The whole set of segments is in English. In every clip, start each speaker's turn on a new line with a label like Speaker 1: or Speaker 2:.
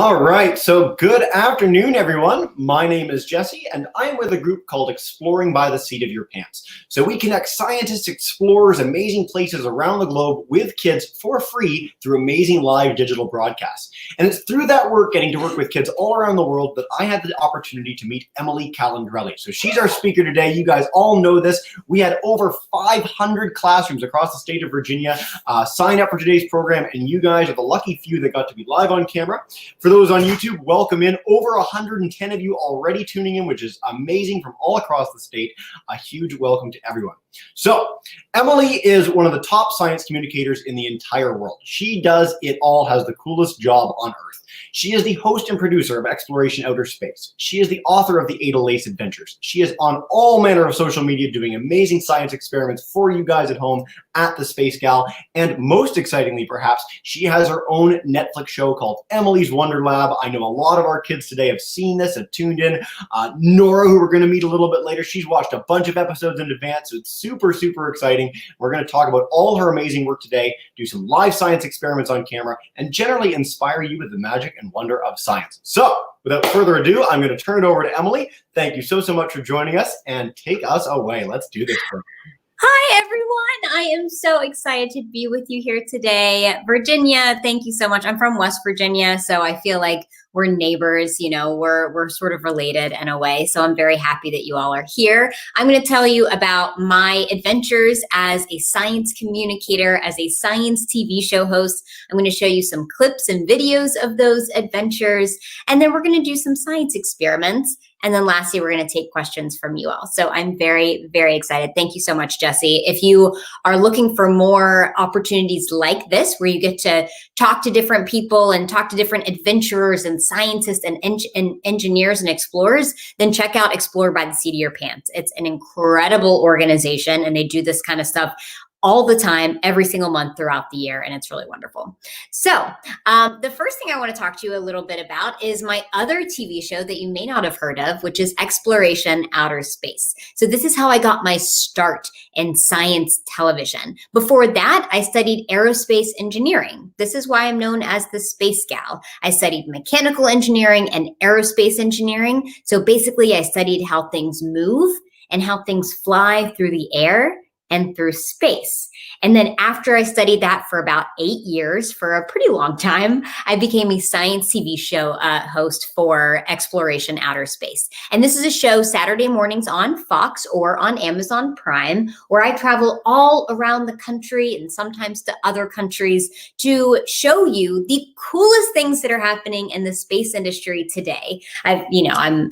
Speaker 1: All right, so good afternoon, everyone. My name is Jesse, and I'm with a group called Exploring by the Seat of Your Pants. So we connect scientists, explorers, amazing places around the globe with kids for free through amazing live digital broadcasts. And it's through that work, getting to work with kids all around the world, that I had the opportunity to meet Emily Calandrelli. So she's our speaker today. You guys all know this. We had over 500 classrooms across the state of Virginia sign up for today's program, and you guys are the lucky few that got to be live on camera. For those on YouTube, welcome in. Over 110 of you already tuning in, which is amazing, from all across the state. A huge welcome to everyone. So Emily is one of the top science communicators in the entire world. She does it all, has the coolest job on earth. She is the host and producer of Xploration Outer Space. She is the author of the Ada Lace Adventures. She is on all manner of social media doing amazing science experiments for you guys at home at the Space Gal. And most excitingly, perhaps, she has her own Netflix show called Emily's Wonder Lab. I know a lot of our kids today have seen this, have tuned in. Nora, who we're going to meet a little bit later, she's watched a bunch of episodes in advance, so it's super, super exciting. We're going to talk about all her amazing work today, do some live science experiments on camera, and generally inspire you with the magic and wonder of science. So without further ado, I'm going to turn it over to Emily. Thank you so much for joining us, and take us away. Let's do this.
Speaker 2: Hi, everyone. I am so excited to be with you here today. Virginia, thank you so much. I'm from West Virginia, so I feel like we're neighbors, you know, we're sort of related in a way. So I'm very happy that you all are here. I'm going to tell you about my adventures as a science communicator, as a science TV show host. I'm going to show you some clips and videos of those adventures, and then we're going to do some science experiments. And then lastly, we're going to take questions from you all. So I'm very, very excited. Thank you so much, Jesse. If you are looking for more opportunities like this, where you get to talk to different people and talk to different adventurers and scientists and engineers and explorers, then check out Explore by the Seat of Your Pants. It's an incredible organization, and they do this kind of stuff all the time, every single month throughout the year, and it's really wonderful. So the first thing I want to talk to you a little bit about is my other TV show that you may not have heard of, which is Xploration Outer Space. So this is how I got my start in science television. Before that, I studied aerospace engineering. This is why I'm known as the Space Gal. I studied mechanical engineering and aerospace engineering. So basically, I studied how things move and how things fly through the air and through space. And then after I studied that for about 8 years, for a pretty long time, I became a science TV show host for Xploration Outer Space. And this is a show Saturday mornings on Fox or on Amazon Prime, where I travel all around the country and sometimes to other countries to show you the coolest things that are happening in the space industry today. I'm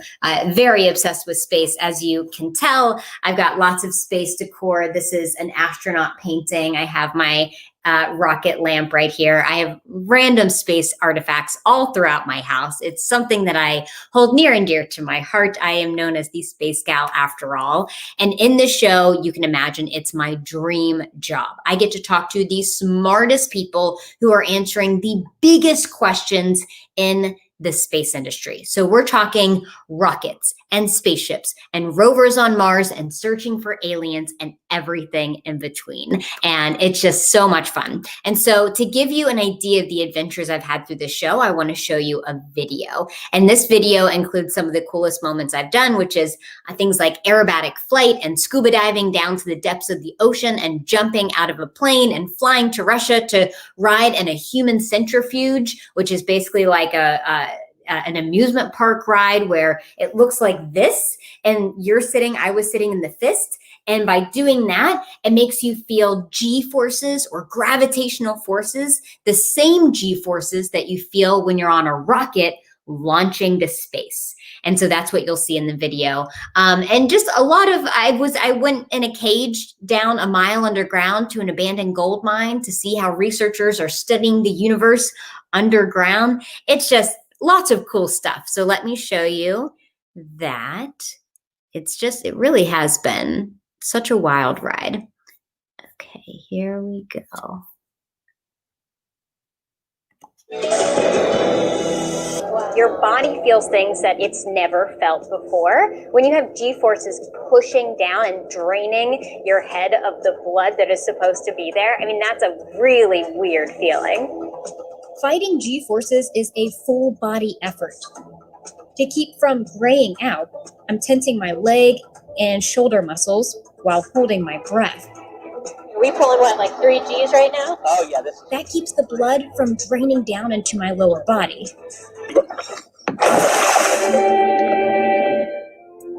Speaker 2: very obsessed with space, as you can tell. I've got lots of space decor. This is an astronaut painting. I have my rocket lamp right here. I have random space artifacts all throughout my house. It's something that I hold near and dear to my heart. I am known as the Space Gal after all. And in this show, you can imagine it's my dream job. I get to talk to the smartest people who are answering the biggest questions in the space industry. So we're talking rockets and spaceships and rovers on Mars and searching for aliens and everything in between. And it's just so much fun. And so to give you an idea of the adventures I've had through the show, I want to show you a video. And this video includes some of the coolest moments I've done, which is things like aerobatic flight and scuba diving down to the depths of the ocean and jumping out of a plane and flying to Russia to ride in a human centrifuge, which is basically like an amusement park ride where it looks like this, and I was sitting in the fist. And by doing that, it makes you feel G-forces or gravitational forces, the same G-forces that you feel when you're on a rocket launching to space. And so that's what you'll see in the video. And just a lot of, I went in a cage down a mile underground to an abandoned gold mine to see how researchers are studying the universe underground. It's just lots of cool stuff. So let me show you that. It really has been such a wild ride. Okay, here we go. Your body feels things that it's never felt before. When you have G-forces pushing down and draining your head of the blood that is supposed to be there, I mean, that's a really weird feeling. Fighting G-forces is a full body effort. To keep from graying out, I'm tensing my leg and shoulder muscles while holding my breath.
Speaker 3: Are we pulling what, like 3 Gs right now?
Speaker 4: Oh yeah, this.
Speaker 2: That keeps the blood from draining down into my lower body.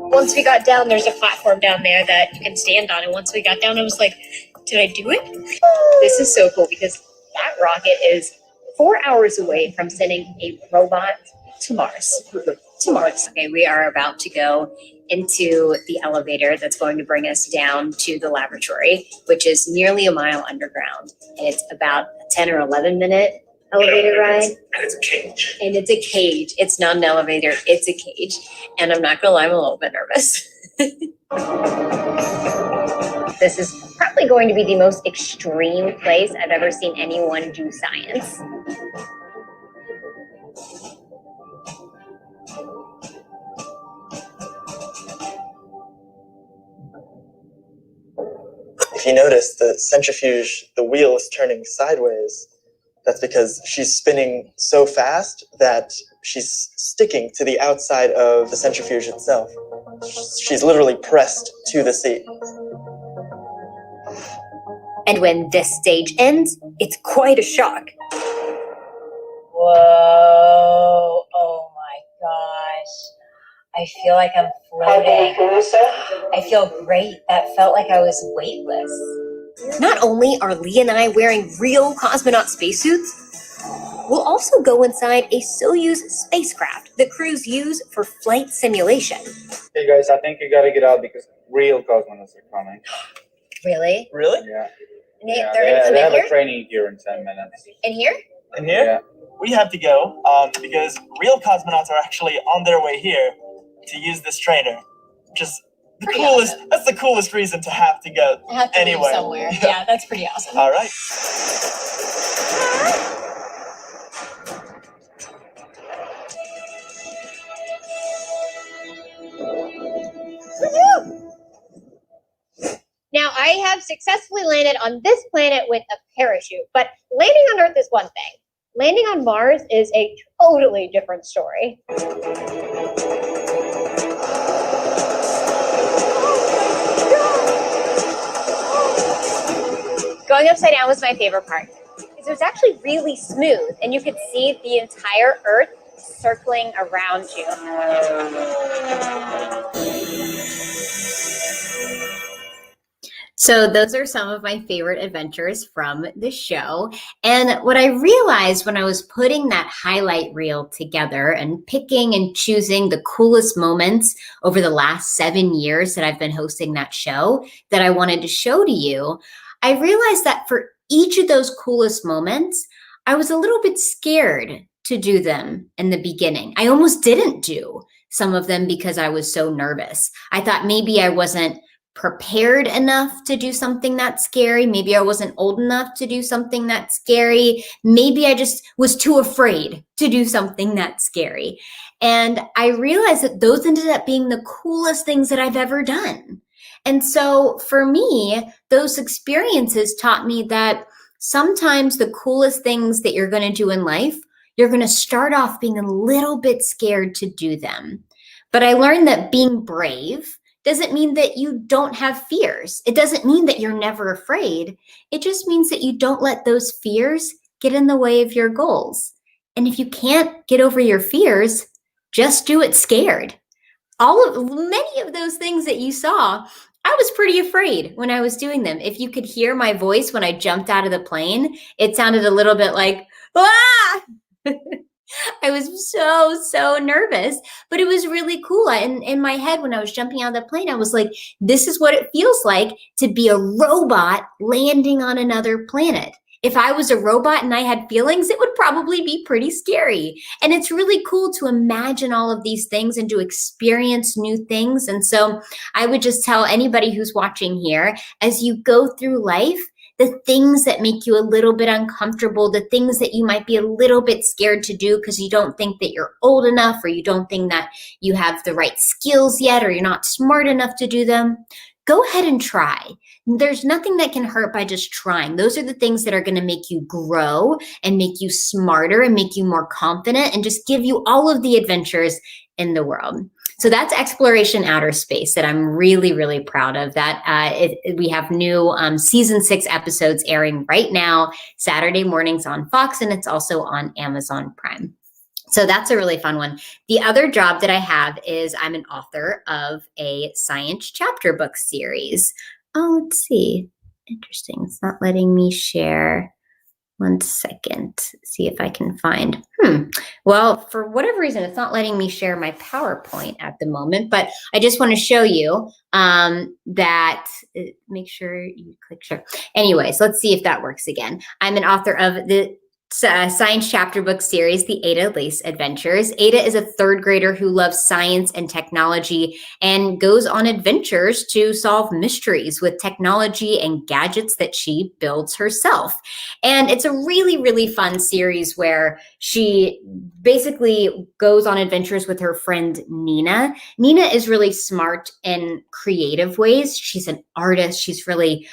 Speaker 3: Once we got down, there's a platform down there that you can stand on. And once we got down, I was like, did I do it? This is so cool because that rocket is 4 hours away from sending a robot to Mars. Okay, we are about to go into the elevator that's going to bring us down to the laboratory, which is nearly a mile underground. And it's about a 10 or 11 minute elevator ride.
Speaker 4: And it's a cage.
Speaker 3: And it's a cage. It's not an elevator, it's a cage. And I'm not gonna lie, I'm a little bit nervous. This is probably going to be the most extreme place I've ever seen anyone do science.
Speaker 5: If you notice, the centrifuge, the wheel is turning sideways. That's because she's spinning so fast that she's sticking to the outside of the centrifuge itself. She's literally pressed to the seat.
Speaker 3: And when this stage ends, it's quite a shock. Whoa, oh my gosh. I feel like I'm floating. I feel great. That felt like I was weightless. Not only are Lee and I wearing real cosmonaut spacesuits, we'll also go inside a Soyuz spacecraft that crews use for flight simulation.
Speaker 6: Hey guys, I think you gotta get out because real cosmonauts are coming.
Speaker 3: Really?
Speaker 5: Really?
Speaker 6: Yeah.
Speaker 3: They're gonna
Speaker 6: They
Speaker 3: come
Speaker 6: have
Speaker 3: in
Speaker 6: a
Speaker 3: here?
Speaker 6: training here in 10 minutes.
Speaker 3: In here?
Speaker 5: In here?
Speaker 6: Yeah.
Speaker 5: We have to go because real cosmonauts are actually on their way here to use this trainer. Which is the
Speaker 3: Pretty
Speaker 5: coolest.
Speaker 3: awesome.
Speaker 5: That's the coolest reason to have to go.
Speaker 3: I have to
Speaker 5: Anyway.
Speaker 3: leave somewhere. Yeah, that's pretty awesome.
Speaker 5: All right.
Speaker 3: Now, I have successfully landed on this planet with a parachute, but landing on Earth is one thing. Landing on Mars is a totally different story. Going upside down was my favorite part because it was actually really smooth and you could see the entire Earth circling around you.
Speaker 2: So those are some of my favorite adventures from the show. And what I realized when I was putting that highlight reel together and picking and choosing the coolest moments over the last 7 years that I've been hosting that show that I wanted to show to you, I realized that for each of those coolest moments, I was a little bit scared to do them in the beginning. I almost didn't do some of them because I was so nervous. I thought maybe I wasn't prepared enough to do something that's scary. Maybe I wasn't old enough to do something that's scary. Maybe I just was too afraid to do something that's scary. And I realized that those ended up being the coolest things that I've ever done. And so for me, those experiences taught me that sometimes the coolest things that you're going to do in life, you're going to start off being a little bit scared to do them. But I learned that being brave doesn't mean that you don't have fears. It doesn't mean that you're never afraid. It just means that you don't let those fears get in the way of your goals. And if you can't get over your fears, just do it scared. Many of those things that you saw, I was pretty afraid when I was doing them. If you could hear my voice when I jumped out of the plane, it sounded a little bit like, ah! I was so nervous, but it was really cool. In my head, when I was jumping out of the plane, I was like, this is what it feels like to be a robot landing on another planet. If I was a robot and I had feelings, it would probably be pretty scary. And it's really cool to imagine all of these things and to experience new things. And so I would just tell anybody who's watching here, as you go through life, the things that make you a little bit uncomfortable, the things that you might be a little bit scared to do because you don't think that you're old enough or you don't think that you have the right skills yet or you're not smart enough to do them, go ahead and try. there's nothing that can hurt by just trying. Those are the things that are going to make you grow and make you smarter and make you more confident and just give you all of the adventures in the world. So that's Xploration Outer Space that I'm really, really proud of. That we have new season 6 episodes airing right now, Saturday mornings on Fox, and it's also on Amazon Prime. So that's a really fun one. The other job that I have is I'm an author of a science chapter book series. Oh, let's see. Interesting. It's not letting me share. One second. See if I can find. Well, for whatever reason, it's not letting me share my PowerPoint at the moment, but I just want to show you that, make sure you click share. Anyways, let's see if that works again. I'm an author of the science chapter book series, the Ada Lace Adventures. Ada is a 3rd grader who loves science and technology and goes on adventures to solve mysteries with technology and gadgets that she builds herself. And it's a really, really fun series where she basically goes on adventures with her friend Nina. Nina is really smart in creative ways. She's an artist. She's really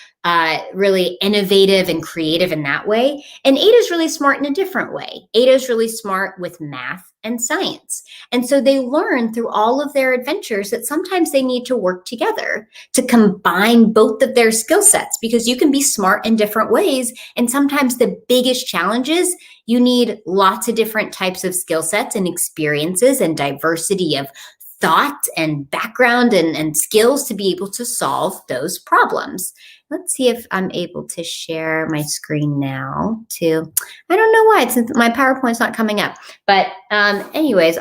Speaker 2: innovative and creative in that way. And Ada's really smart in a different way. Ada's really smart with math and science. And so they learn through all of their adventures that sometimes they need to work together to combine both of their skill sets, because you can be smart in different ways. And sometimes the biggest challenges, you need lots of different types of skill sets and experiences and diversity of thought and background and skills to be able to solve those problems. Let's see if I'm able to share my screen now too. I don't know why, since my PowerPoint's not coming up. But anyways,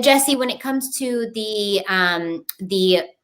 Speaker 2: Jesse, when it comes to the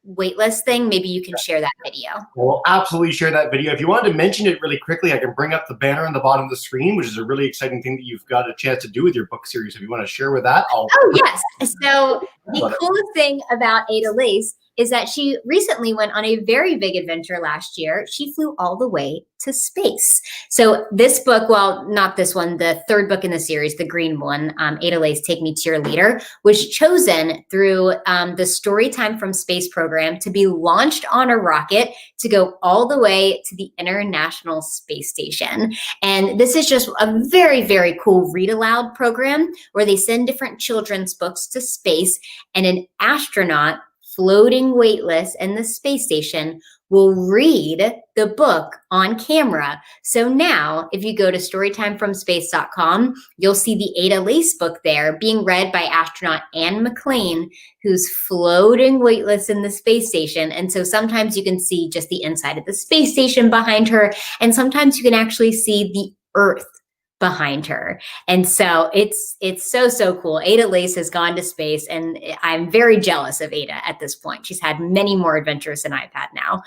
Speaker 2: waitlist thing, maybe you can share that video.
Speaker 1: We'll absolutely share that video. If you wanted to mention it really quickly, I can bring up the banner on the bottom of the screen, which is a really exciting thing that you've got a chance to do with your book series. If you want to share with that,
Speaker 2: Oh, yes. So the coolest thing about Ada Lace is that she recently went on a very big adventure last year. She flew all the way to space. So this book, well, not this one, the 3rd book in the series, the green one, Ada Lace, Take Me to Your Leader, was chosen through the Storytime from Space program to be launched on a rocket to go all the way to the International Space Station. And this is just a very, very cool read aloud program where they send different children's books to space, and an astronaut floating weightless in the space station will read the book on camera. So now if you go to storytimefromspace.com, you'll see the Ada Lace book there being read by astronaut Anne McClain, who's floating weightless in the space station. And so sometimes you can see just the inside of the space station behind her, and sometimes you can actually see the Earth behind her. And so it's so cool. Ada Lace has gone to space, and I'm very jealous of Ada at this point. She's had many more adventures than I've had now.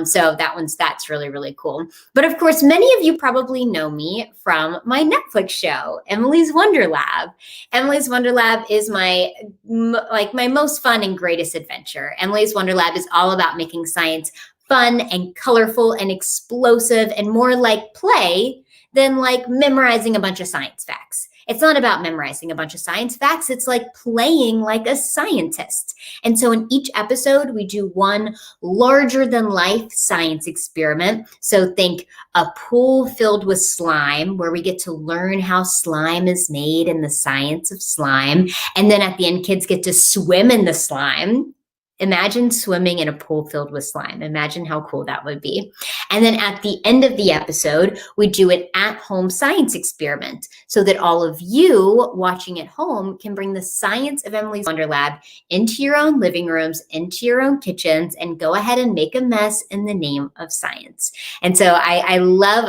Speaker 2: So that's really, really cool. But of course, many of you probably know me from my Netflix show, Emily's Wonder Lab. Emily's Wonder Lab is my most fun and greatest adventure. Emily's Wonder Lab is all about making science fun and colorful and explosive and more like play than like memorizing a bunch of science facts. It's not about memorizing a bunch of science facts. It's like playing like a scientist. And so in each episode, we do one larger than life science experiment. So think a pool filled with slime, where we get to learn how slime is made and the science of slime. And then at the end, kids get to swim in the slime. Imagine swimming in a pool filled with slime. Imagine how cool that would be. And then at the end of the episode, we do an at-home science experiment so that all of you watching at home can bring the science of Emily's Wonder Lab into your own living rooms, into your own kitchens, and go ahead and make a mess in the name of science. And so I love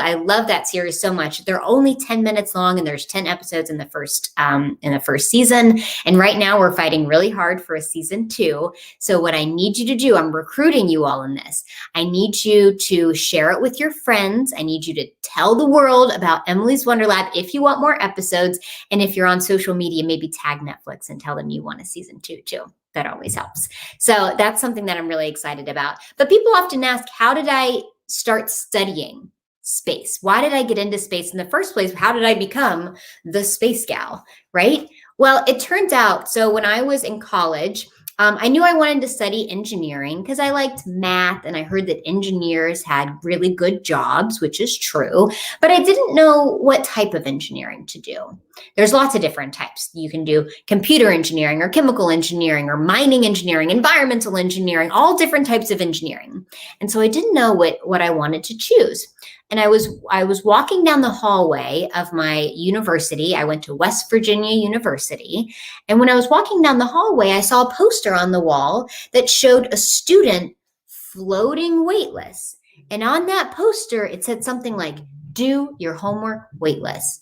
Speaker 2: that series so much. They're only 10 minutes long, and there's 10 episodes in the first season. And right now we're fighting really hard for a season 2. So what I need you to do, I'm recruiting you all in this. I need you to share it with your friends. I need you to tell the world about Emily's Wonder Lab if you want more episodes. And if you're on social media, maybe tag Netflix and tell them you want a season 2 too. That always helps. So that's something that I'm really excited about. But people often ask, how did I start studying space? Why did I get into space in the first place? How did I become the space gal, right? Well, it turns out, so when I was in college, I knew I wanted to study engineering because I liked math and I heard that engineers had really good jobs, which is true, but I didn't know what type of engineering to do. There's lots of different types. You can do computer engineering or chemical engineering or mining engineering, environmental engineering, all different types of engineering. And so I didn't know what I wanted to choose. And I was walking down the hallway of my university. I went to West Virginia University. And when I was walking down the hallway, I saw a poster on the wall that showed a student floating weightless. And on that poster, it said something like, "Do your homework weightless."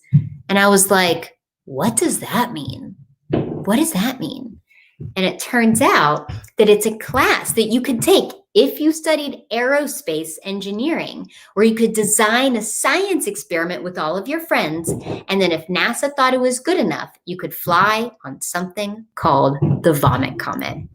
Speaker 2: And I was like, what does that mean? What does that mean? And it turns out that it's a class that you could take if you studied aerospace engineering, where you could design a science experiment with all of your friends. And then if NASA thought it was good enough, you could fly on something called the Vomit Comet.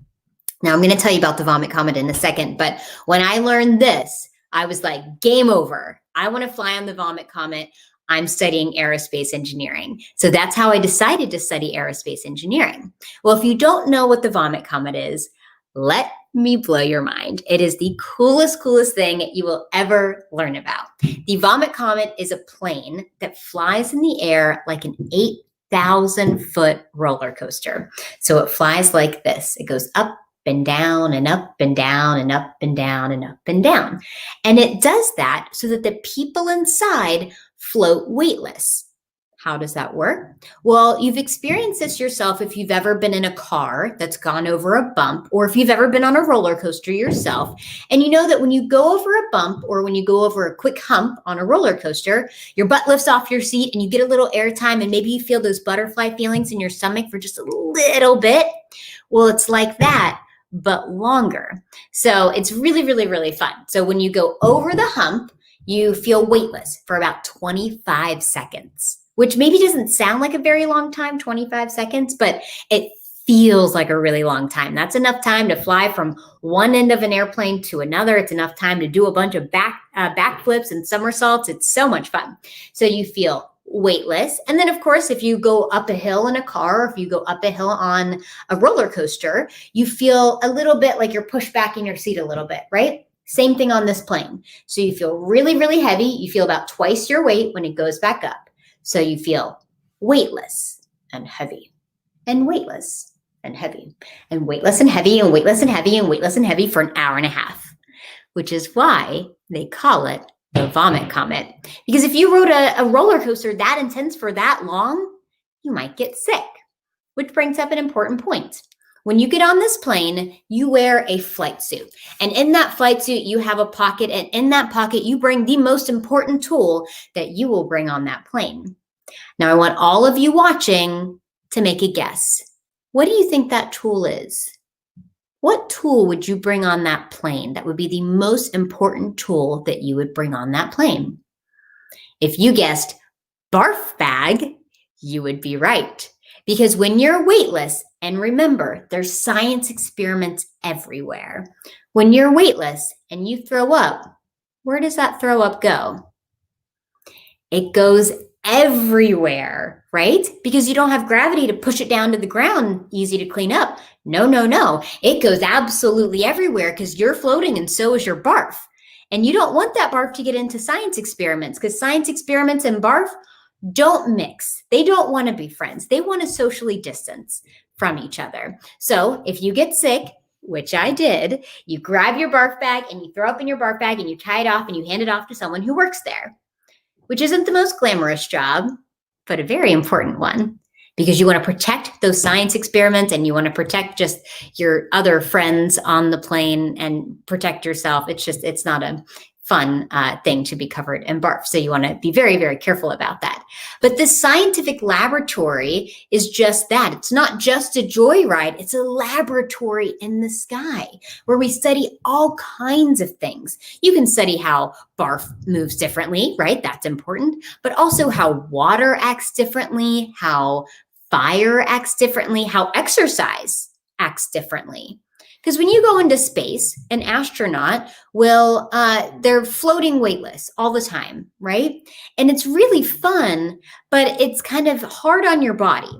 Speaker 2: Now, I'm going to tell you about the Vomit Comet in a second, but when I learned this, I was like, game over. I want to fly on the Vomit Comet. I'm studying aerospace engineering. So that's how I decided to study aerospace engineering. Well, if you don't know what the Vomit Comet is, let me blow your mind. It is the coolest thing you will ever learn about. The Vomit Comet is a plane that flies in the air like an 8,000-foot roller coaster. So it flies like this. It goes up and down and up and down and up and down and up and down. And it does that so that the people inside float weightless. How does that work? Well, you've experienced this yourself if you've ever been in a car that's gone over a bump, or if you've ever been on a roller coaster yourself. And you know that when you go over a bump or when you go over a quick hump on a roller coaster, your butt lifts off your seat and you get a little airtime and maybe you feel those butterfly feelings in your stomach for just a little bit. Well, it's like that, but longer. So it's really fun. So when you go over the hump, you feel weightless for about 25 seconds, which maybe doesn't sound like a very long time, 25 seconds, but it feels like a really long time. That's enough time to fly from one end of an airplane to another. It's enough time to do a bunch of backflips and somersaults. It's so much fun. So you feel weightless. And then, of course, if you go up a hill in a car, or if you go up a hill on a roller coaster, you feel a little bit like you're pushed back in your seat a little bit, right? Same thing on this plane. So you feel really heavy. You feel about twice your weight when it goes back up. So you feel weightless and heavy and weightless and heavy and weightless and heavy and weightless and heavy and weightless and heavy for an hour and a half, which is why they call it the Vomit Comet. Because if you rode a roller coaster that intense for that long, you might get sick, which brings up an important point. When you get on this plane, you wear a flight suit. And in that flight suit, you have a pocket. And in that pocket, you bring the most important tool that you will bring on that plane. Now, I want all of you watching to make a guess. What do you think that tool is? What tool would you bring on that plane that would be the most important tool that you would bring on that plane? If you guessed barf bag, you would be right. Because when you're weightless, and remember, there's science experiments everywhere. When you're weightless and you throw up, where does that throw up go? It goes everywhere, right? Because you don't have gravity to push it down to the ground, easy to clean up. No. It goes absolutely everywhere because you're floating and so is your barf. And you don't want that barf to get into science experiments because science experiments and barf don't mix. They don't want to be friends. They want to socially distance from each other. So if you get sick, which I did, you grab your barf bag and you throw up in your barf bag and you tie it off and you hand it off to someone who works there, which isn't the most glamorous job, but a very important one because you want to protect those science experiments and you want to protect just your other friends on the plane and protect yourself. It's not a fun thing to be covered in barf. So you want to be very careful about that. But this scientific laboratory is just that. It's not just a joyride. It's a laboratory in the sky where we study all kinds of things. You can study how barf moves differently, right? That's important. But also how water acts differently, how fire acts differently, how exercise acts differently. Because when you go into space, an astronaut will, they're floating weightless all the time, right? And it's really fun, but it's kind of hard on your body.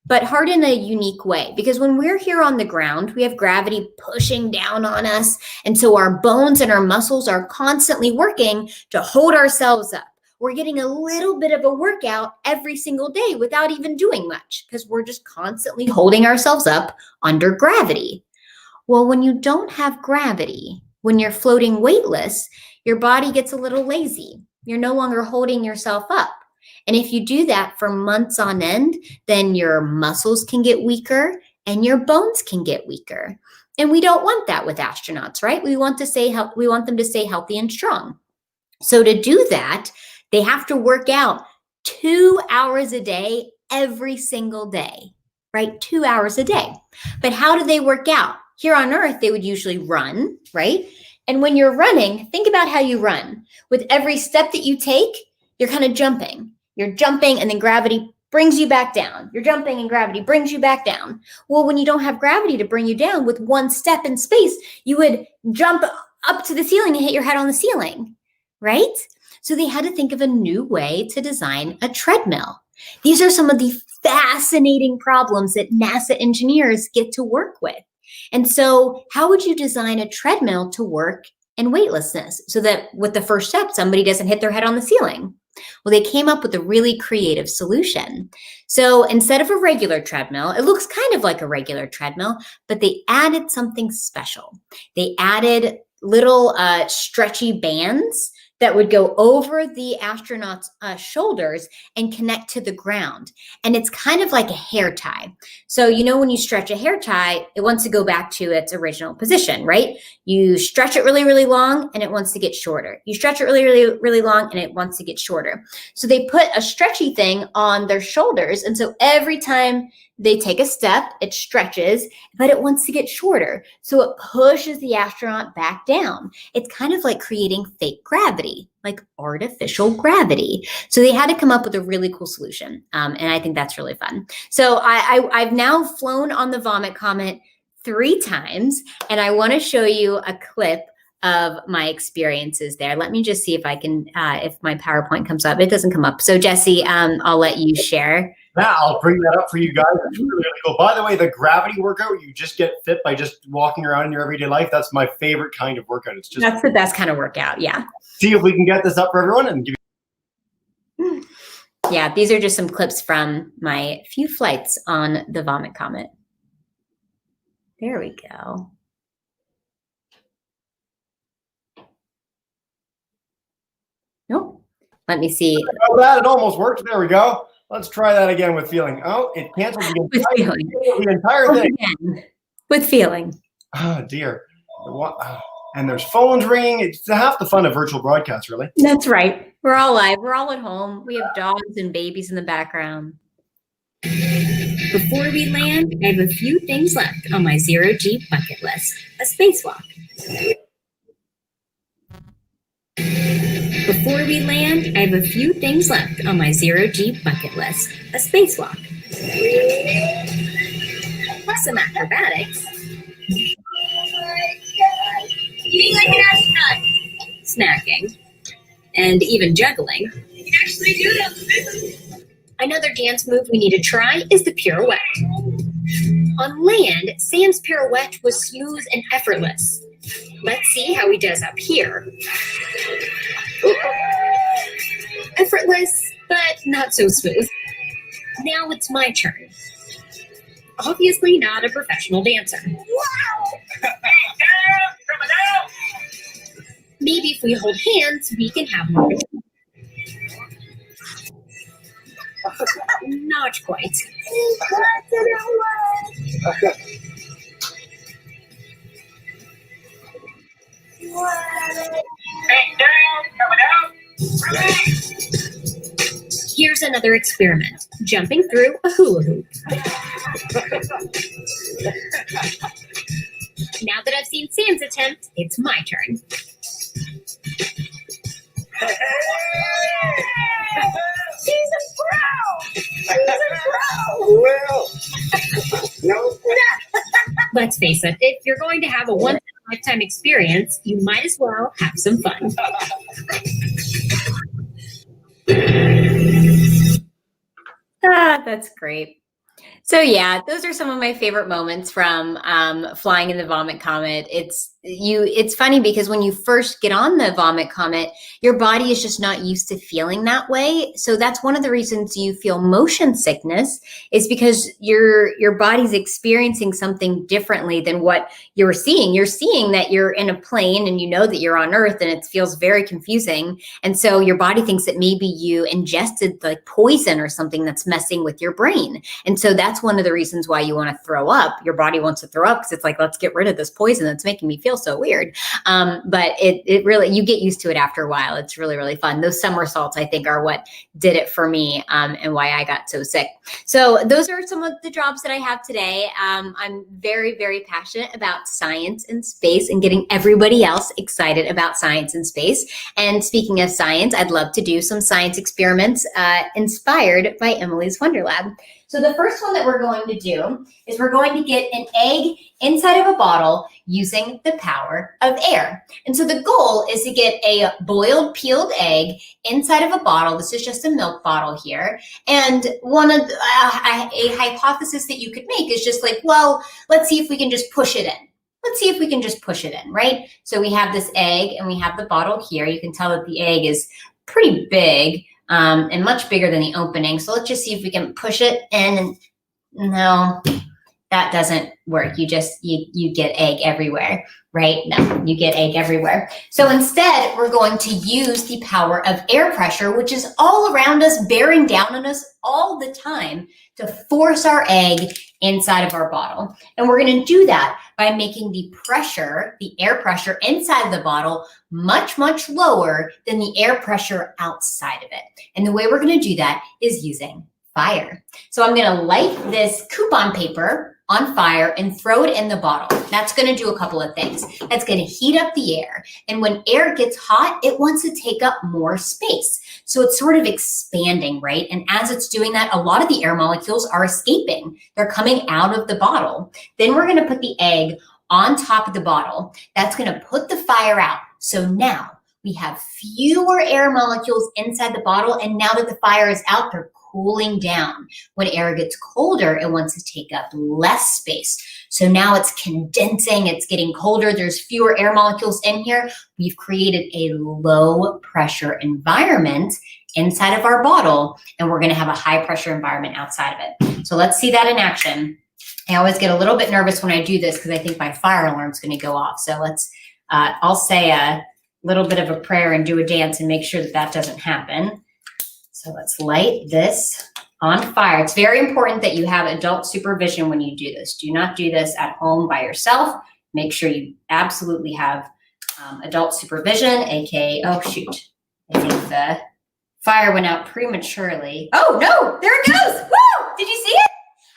Speaker 2: but hard in a unique way. Because when we're here on the ground, we have gravity pushing down on us. And so our bones and our muscles are constantly working to hold ourselves up. We're getting a little bit of a workout every single day without even doing much because we're just constantly holding ourselves up under gravity. Well, when you don't have gravity, when you're floating weightless, your body gets a little lazy. You're no longer holding yourself up. And if you do that for months on end, then your muscles can get weaker and your bones can get weaker. And we don't want that with astronauts, right? We want them to stay healthy and strong. So to do that, they have to work out 2 hours a day every single day, right? 2 hours a day. But how do they work out? Here on Earth, they would usually run, right? And when you're running, think about how you run. With every step that you take, you're kind of jumping. You're jumping and then gravity brings you back down. You're jumping and gravity brings you back down. Well, when you don't have gravity to bring you down with one step in space, you would jump up to the ceiling and hit your head on the ceiling, right? So they had to think of a new way to design a treadmill. These are some of the fascinating problems that NASA engineers get to work with. And so how would you design a treadmill to work in weightlessness so that with the first step, somebody doesn't hit their head on the ceiling? Well, they came up with a really creative solution. So instead of a regular treadmill, it looks kind of like a regular treadmill, but they added something special. They added little stretchy bands that would go over the astronaut's shoulders and connect to the ground. And it's kind of like a hair tie. So, you know, when you stretch a hair tie, it wants to go back to its original position, right? You stretch it really, really long and it wants to get shorter. You stretch it really, really, really long and it wants to get shorter. So they put a stretchy thing on their shoulders. And so every time they take a step, it stretches, but it wants to get shorter. So it pushes the astronaut back down. It's kind of like creating fake gravity, like artificial gravity. So they had to come up with a really cool solution. And I think that's really fun. So I've now flown on the Vomit Comet 3 times, and I want to show you a clip of my experiences there. Let me just see if I can, if my PowerPoint comes up. It doesn't come up. So Jesse, I'll let you share.
Speaker 1: Yeah, I'll bring that up for you guys. It's really, really cool. By the way, the gravity workout, you just get fit by just walking around in your everyday life. That's my favorite kind of workout. It's just
Speaker 2: that's the best kind of workout. Yeah.
Speaker 1: See if we can get this up for everyone and give you.
Speaker 2: Yeah, these are just some clips from my few flights on the Vomit Comet. There we go. Nope. Let me see.
Speaker 1: Oh, that it almost worked. There we go. Let's try that again with feeling. Oh, it canceled the entire thing.
Speaker 2: Again, with feeling.
Speaker 1: Oh, dear. And there's phones ringing. It's half the fun of virtual broadcasts, really.
Speaker 2: That's right. We're all live. We're all at home. We have dogs and babies in the background. Before we land, I have a few things left on my zero-G bucket list. A spacewalk. Before we land, I have a few things left on my zero-G bucket list. A spacewalk. Plus some acrobatics. Eating like an astronaut. Snacking. And even juggling. You can actually do that. Another dance move we need to try is the pirouette. On land, Sam's pirouette was smooth and effortless. Let's see how he does up here. Effortless, but not so smooth. Now it's my turn. Obviously not a professional dancer. Wow! Maybe if we hold hands, we can have more. Not quite. Here's another experiment, jumping through a hula hoop. Now that I've seen Sam's attempt, it's my turn. She's a pro! She's a pro! Well, no. Let's face it, if you're going to have a once-in-a-lifetime experience, you might as well have some fun. That's great. So yeah, those are some of my favorite moments from flying in the Vomit Comet. It's funny because when you first get on the Vomit Comet, your body is just not used to feeling that way. So that's one of the reasons you feel motion sickness, is because your body's experiencing something differently than what you're seeing. You're seeing that you're in a plane and you know that you're on Earth, and it feels very confusing. And so your body thinks that maybe you ingested like poison or something that's messing with your brain. And so that's one of the reasons why you want to throw up. Your body wants to throw up because it's like, let's get rid of this poison that's making me feel so weird. But it really, you get used to it after a while. It's really, really fun. Those somersaults, I think, are what did it for me, and why I got so sick. So those are some of the jobs that I have today. I'm very, very passionate about science and space and getting everybody else excited about science and space. And speaking of science, I'd love to do some science experiments inspired by Emily's Wonder Lab. So the first one that we're going to do is we're going to get an egg inside of a bottle using the power of air. And so the goal is to get a boiled, peeled egg inside of a bottle. This is just a milk bottle here. And one of a hypothesis that you could make is just like, well, let's see if we can just push it in. Let's see if we can just push it in, right? So we have this egg and we have the bottle here. You can tell that the egg is pretty big. And much bigger than the opening. So let's just see if we can push it in. No, that doesn't work. You get egg everywhere, right? No, you get egg everywhere. So instead, we're going to use the power of air pressure, which is all around us, bearing down on us all the time, to force our egg inside of our bottle. And we're going to do that by making the pressure, the air pressure inside the bottle, much, much lower than the air pressure outside of it. And the way we're going to do that is using fire. So I'm going to light this coupon paper on fire and throw it in the bottle. That's going to do a couple of things. That's going to heat up the air. And when air gets hot, it wants to take up more space. So it's sort of expanding, right? And as it's doing that, a lot of the air molecules are escaping. They're coming out of the bottle. Then we're going to put the egg on top of the bottle. That's going to put the fire out. So now we have fewer air molecules inside the bottle. And now that the fire is out, they're cooling down. When air gets colder, it wants to take up less space. So now it's condensing, it's getting colder, there's fewer air molecules in here. We've created a low pressure environment inside of our bottle, and we're gonna have a high pressure environment outside of it. So let's see that in action. I always get a little bit nervous when I do this because I think my fire alarm's gonna go off. So let's, I'll say a little bit of a prayer and do a dance and make sure that that doesn't happen. So let's light this on fire. It's very important that you have adult supervision when you do this. Do not do this at home by yourself. Make sure you absolutely have adult supervision, aka, oh shoot, I think the fire went out prematurely. Oh no, there it goes. Woo! Did you see it?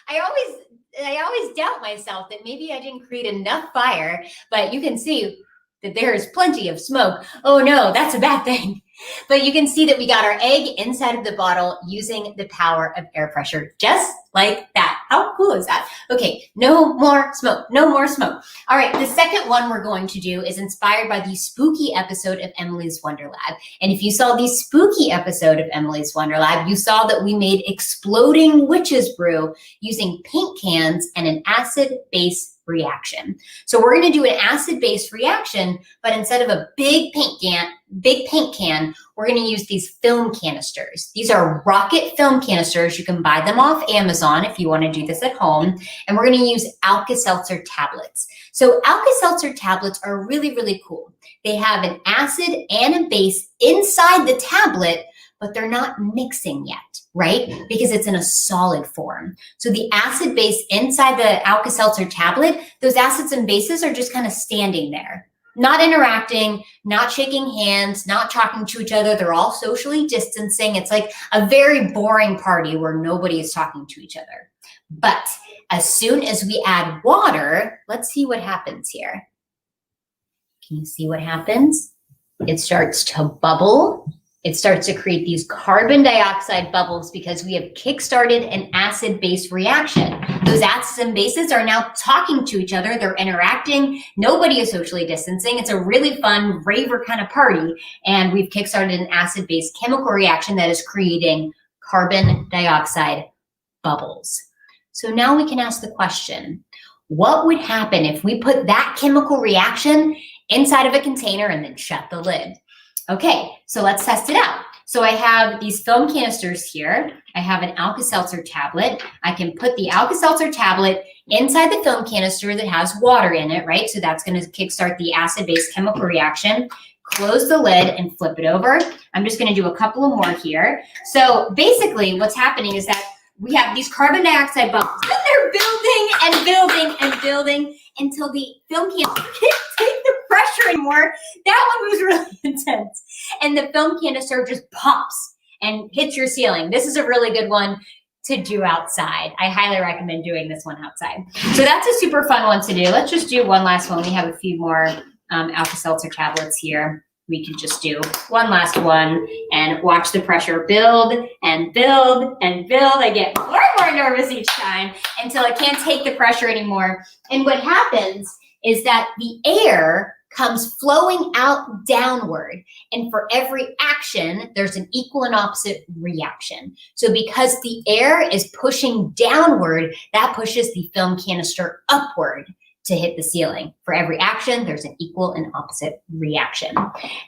Speaker 2: I always doubt myself that maybe I didn't create enough fire, but you can see that there is plenty of smoke. Oh no, that's a bad thing. But you can see that we got our egg inside of the bottle using the power of air pressure, just like that. How cool is that? Okay, no more smoke, no more smoke. All right, the second one we're going to do is inspired by the spooky episode of Emily's Wonder Lab. And if you saw the spooky episode of Emily's Wonder Lab, you saw that we made exploding witch's brew using paint cans and an acid-base reaction. So we're going to do an acid-base reaction, but instead of a big paint can, we're going to use these film canisters. These are rocket film canisters. You can buy them off Amazon if you want to do this at home. And we're going to use Alka-Seltzer tablets. So Alka-Seltzer tablets are really, really cool. They have an acid and a base inside the tablet, but they're not mixing yet, right? Because it's in a solid form. So the acid base inside the Alka-Seltzer tablet, those acids and bases are just kind of standing there, not interacting, not shaking hands, not talking to each other. They're all socially distancing. It's like a very boring party where nobody is talking to each other. But as soon as we add water, let's see what happens here. Can you see what happens? It starts to bubble. It starts to create these carbon dioxide bubbles because we have kickstarted an acid-base reaction. Those acids and bases are now talking to each other. They're interacting. Nobody is socially distancing. It's a really fun raver kind of party. And we've kickstarted an acid-base chemical reaction that is creating carbon dioxide bubbles. So now we can ask the question, what would happen if we put that chemical reaction inside of a container and then shut the lid? Okay, so let's test it out. So I have these film canisters here. I have an Alka-Seltzer tablet. I can put the Alka-Seltzer tablet inside the film canister that has water in it, right? So that's going to kickstart the acid-base chemical reaction. Close the lid and flip it over. I'm just going to do a couple of more here. So basically what's happening is that we have these carbon dioxide bubbles, and they're building and building and building until the film canister can't take the pressure anymore. That one was really intense. And the film canister just pops and hits your ceiling. This is a really good one to do outside. I highly recommend doing this one outside. So that's a super fun one to do. Let's just do one last one. We have a few more Alka-Seltzer tablets here. We can just do one last one and watch the pressure build and build and build. I get more and more nervous each time until I can't take the pressure anymore. And what happens is that the air comes flowing out downward. And for every action, there's an equal and opposite reaction. So because the air is pushing downward, that pushes the film canister upward to hit the ceiling. For every action, there's an equal and opposite reaction.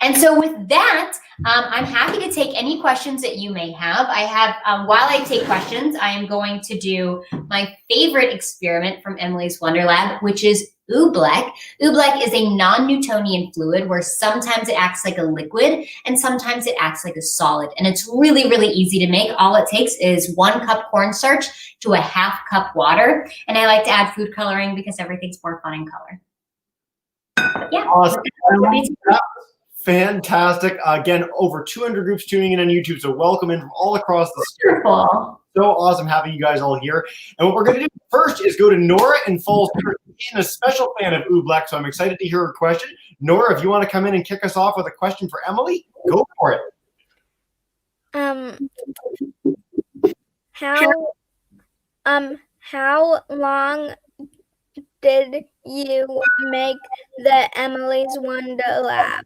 Speaker 2: And so with that, I'm happy to take any questions that you may have. I have, while I take questions, I am going to do my favorite experiment from Emily's Wonder Lab, which is oobleck. Oobleck is a non-Newtonian fluid where sometimes it acts like a liquid and sometimes it acts like a solid. And it's really, really easy to make. All it takes is 1 cup cornstarch to a ½ cup water. And I like to add food coloring because everything's more fun in color. But yeah.
Speaker 1: Awesome. Fantastic. Again, over 200 groups tuning in on YouTube. So welcome in from all across the state.
Speaker 2: Wonderful.
Speaker 1: So awesome having you guys all here. And what we're going to do first is go to Nora in Falls Church. She's a special fan of oobleck, so I'm excited to hear her question. Nora, if you want to come in and kick us off with a question for Emily, go for it.
Speaker 4: How long did you make the Emily's Wonder Lab?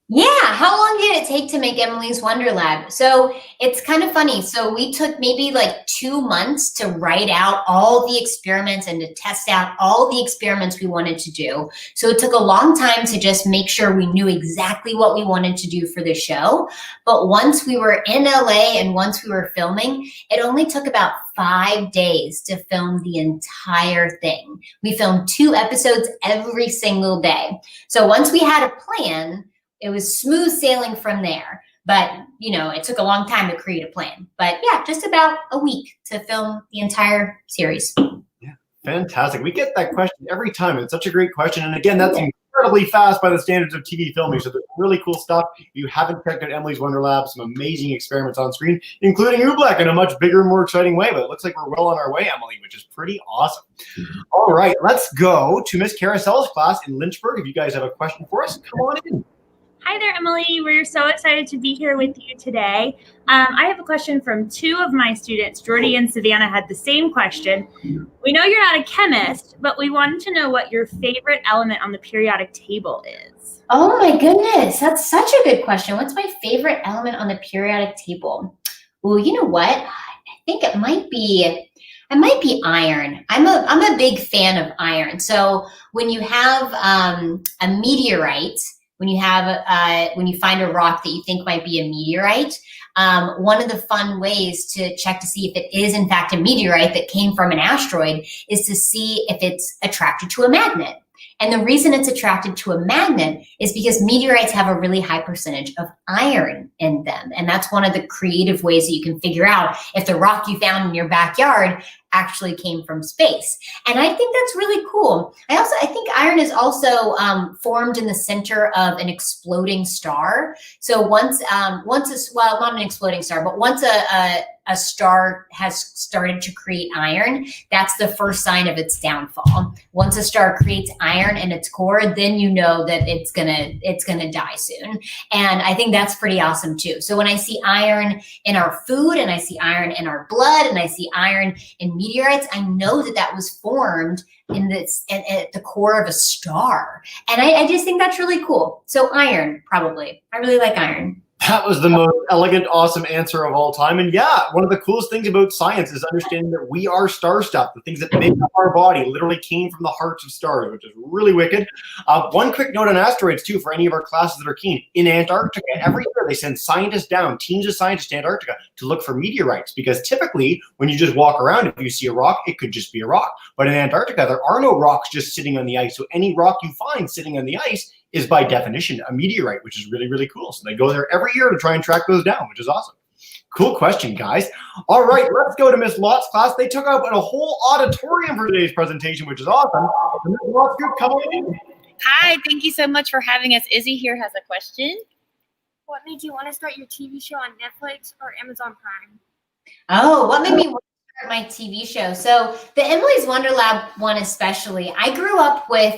Speaker 2: Yeah, how long did it take to make Emily's Wonder Lab? So it's kind of funny. So we took maybe like 2 months to write out all the experiments and to test out all the experiments we wanted to do. So it took a long time to just make sure we knew exactly what we wanted to do for the show. But once we were in LA and once we were filming, it only took about 5 days to film the entire thing. We filmed 2 episodes every single day. So once we had a plan, it was smooth sailing from there. But, you know, it took a long time to create a plan. But yeah, just about a week to film the entire series.
Speaker 1: Yeah, fantastic. We get that question every time. It's such a great question. And again, that's incredibly fast by the standards of TV filming. So there's really cool stuff. If you haven't checked out Emily's Wonder Lab, some amazing experiments on screen, including oobleck in a much bigger, more exciting way. But it looks like we're well on our way, Emily, which is pretty awesome. All right, let's go to Miss Carousel's class in Lynchburg. If you guys have a question for us, come on in.
Speaker 7: Hi there, Emily. We're so excited to be here with you today. I have a question from 2 of my students. Jordy and Savannah had the same question. We know you're not a chemist, but we wanted to know what your favorite element on the periodic table is.
Speaker 2: Oh my goodness, that's such a good question. What's my favorite element on the periodic table? Well, you know what? I think it might be iron. I'm a big fan of iron. So when you have a meteorite, when you find a rock that you think might be a meteorite, one of the fun ways to check to see if it is in fact a meteorite that came from an asteroid is to see if it's attracted to a magnet. And the reason it's attracted to a magnet is because meteorites have a really high percentage of iron in them. And that's one of the creative ways that you can figure out if the rock you found in your backyard actually came from space. And I think that's really cool. I think iron is also formed in the center of an exploding star. So once not an exploding star, but once a star has started to create iron, that's the first sign of its downfall. Once a star creates iron in its core, then you know that it's gonna die soon. And I think that's pretty awesome too. So when I see iron in our food and I see iron in our blood and I see iron in meteorites, I know that that was formed at the core of a star. And I just think that's really cool. So iron, probably. I really like iron.
Speaker 1: That was the most elegant, awesome answer of all time. And yeah, one of the coolest things about science is understanding that we are star stuff. The things that make up our body literally came from the hearts of stars, which is really wicked. One quick note on asteroids, too, for any of our classes that are keen. In Antarctica, every year they send scientists down, teams of scientists to Antarctica to look for meteorites. Because typically, when you just walk around, if you see a rock, it could just be a rock. But in Antarctica, there are no rocks just sitting on the ice. So any rock you find sitting on the ice is by definition a meteorite, which is really, really cool. So they go there every year to try and track those down, which is awesome. Cool question, guys. All right, let's go to Miss Lott's class. They took out a whole auditorium for today's presentation, which is awesome. Miss Lott's group, come on in.
Speaker 8: Hi, thank you so much for having us. Izzy here has a question.
Speaker 9: What made you want to start your TV show on Netflix or Amazon Prime?
Speaker 2: Oh, what made me want to start my TV show? So the Emily's Wonder Lab one especially, I grew up with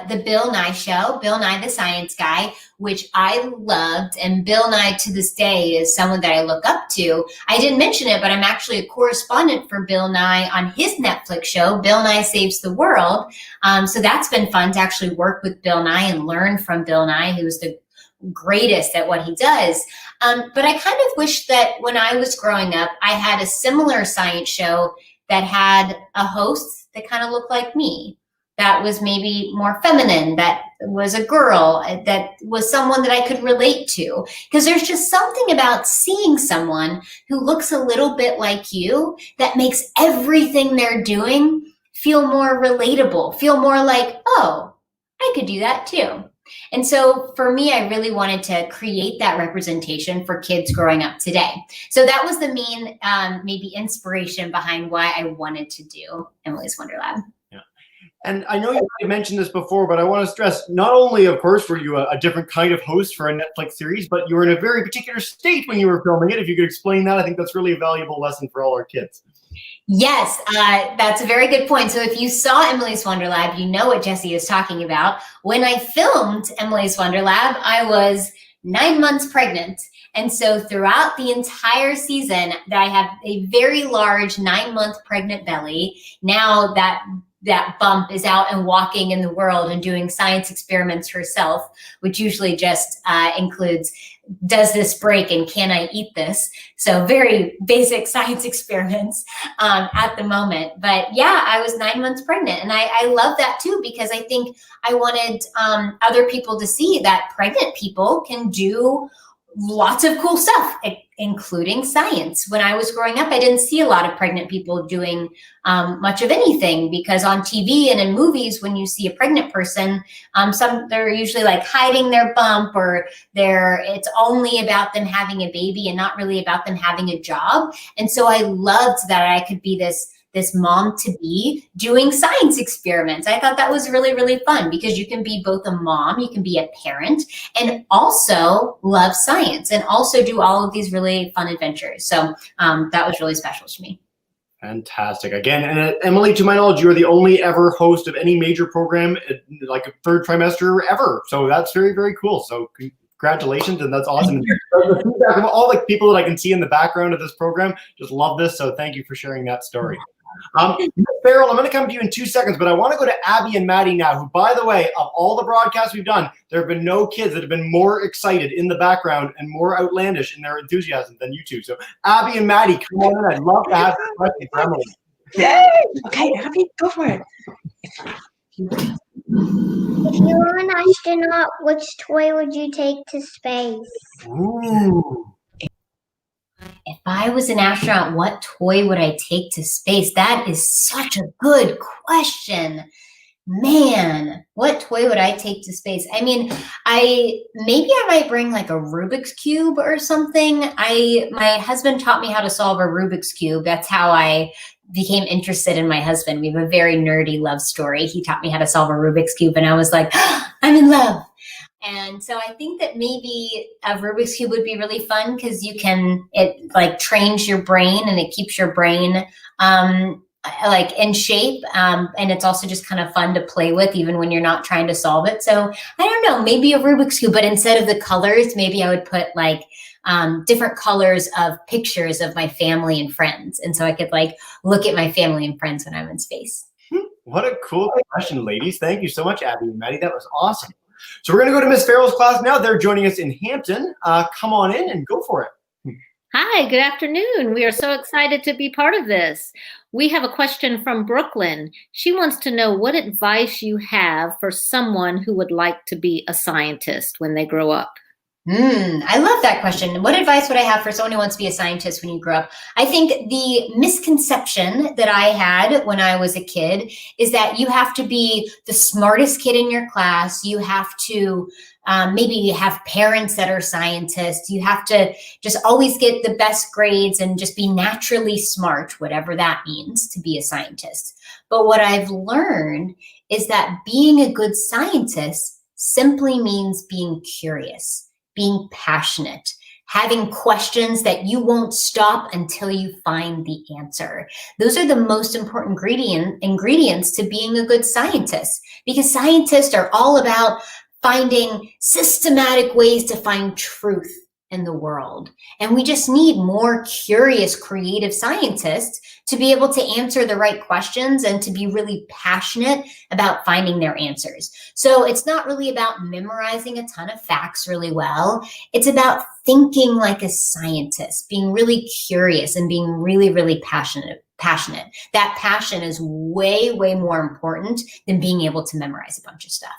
Speaker 2: the Bill Nye show, Bill Nye the Science Guy, which I loved. And Bill Nye to this day is someone that I look up to. I didn't mention it, but I'm actually a correspondent for Bill Nye on his Netflix show, Bill Nye Saves the World. So that's been fun to actually work with Bill Nye and learn from Bill Nye, who's the greatest at what he does. But I kind of wish that when I was growing up, I had a similar science show that had a host that kind of looked like me, that was maybe more feminine, that was a girl, that was someone that I could relate to. Because there's just something about seeing someone who looks a little bit like you that makes everything they're doing feel more relatable, feel more like, oh, I could do that too. And so for me, I really wanted to create that representation for kids growing up today. So that was the main maybe inspiration behind why I wanted to do Emily's Wonder Lab.
Speaker 1: Yeah. And I know you mentioned this before, but I want to stress, not only, of course, were you a different kind of host for a Netflix series, but you were in a very particular state when you were filming it. If you could explain that, I think that's really a valuable lesson for all our kids.
Speaker 2: Yes, that's a very good point. So if you saw Emily's Wonder Lab, you know what Jessie is talking about. When I filmed Emily's Wonder Lab, I was 9 months pregnant. And so throughout the entire season, I have a very large 9-month pregnant belly. Now that bump is out and walking in the world and doing science experiments herself, which usually just includes, does this break and can I eat this? So very basic science experiments at the moment. But yeah, I was 9 months pregnant, and I love that too, because I think I wanted other people to see that pregnant people can do lots of cool stuff, including science. When I was growing up, I didn't see a lot of pregnant people doing much of anything, because on TV and in movies, when you see a pregnant person, they're usually like hiding their bump, or it's only about them having a baby and not really about them having a job. And so I loved that I could be this mom to be doing science experiments. I thought that was really, really fun, because you can be both a mom, you can be a parent, and also love science and also do all of these really fun adventures. So that was really special to me.
Speaker 1: Fantastic. Again, and Emily, to my knowledge, you're the only ever host of any major program, like a third trimester ever. So that's very, very cool. So congratulations, and that's awesome. The feedback of all the people that I can see in the background of this program just love this. So thank you for sharing that story. Farrell, I'm going to come to you in 2 seconds, but I want to go to Abby and Maddie now, who, by the way, of all the broadcasts we've done, there have been no kids that have been more excited in the background and more outlandish in their enthusiasm than you two. So Abby and Maddie, come on in. I'd love to have a question for Emily.
Speaker 10: Yay! Okay, Abby, go for it.
Speaker 4: If you were an astronaut, which toy would you take to space?
Speaker 1: Ooh.
Speaker 2: If I was an astronaut, what toy would I take to space? That is such a good question. Man, what toy would I take to space? I mean, maybe I might bring like a Rubik's Cube or something. My husband taught me how to solve a Rubik's Cube. That's how I became interested in my husband. We have a very nerdy love story. He taught me how to solve a Rubik's Cube, and I was like, oh, I'm in love. And so I think that maybe a Rubik's Cube would be really fun, because it like trains your brain and it keeps your brain like in shape. And it's also just kind of fun to play with, even when you're not trying to solve it. So I don't know, maybe a Rubik's Cube, but instead of the colors, maybe I would put like different colors of pictures of my family and friends. And so I could like look at my family and friends when I'm in space.
Speaker 1: What a cool question, ladies. Thank you so much, Abby and Maddie. That was awesome. So we're going to go to Miss Farrell's class now. They're joining us in Hampton. Come on in and go for it.
Speaker 11: Hi, good afternoon. We are so excited to be part of this. We have a question from Brooklyn. She wants to know what advice you have for someone who would like to be a scientist when they grow up.
Speaker 2: I love that question. What advice would I have for someone who wants to be a scientist when you grow up? I think the misconception that I had when I was a kid is that you have to be the smartest kid in your class. You have to maybe have parents that are scientists. You have to just always get the best grades and just be naturally smart, whatever that means to be a scientist. But what I've learned is that being a good scientist simply means being curious, being passionate, having questions that you won't stop until you find the answer. Those are the most important ingredients to being a good scientist, because scientists are all about finding systematic ways to find truth in the world. And we just need more curious, creative scientists to be able to answer the right questions and to be really passionate about finding their answers. So it's not really about memorizing a ton of facts really well. It's about thinking like a scientist, being really curious and being really, really passionate. That passion is way, way more important than being able to memorize a bunch of stuff.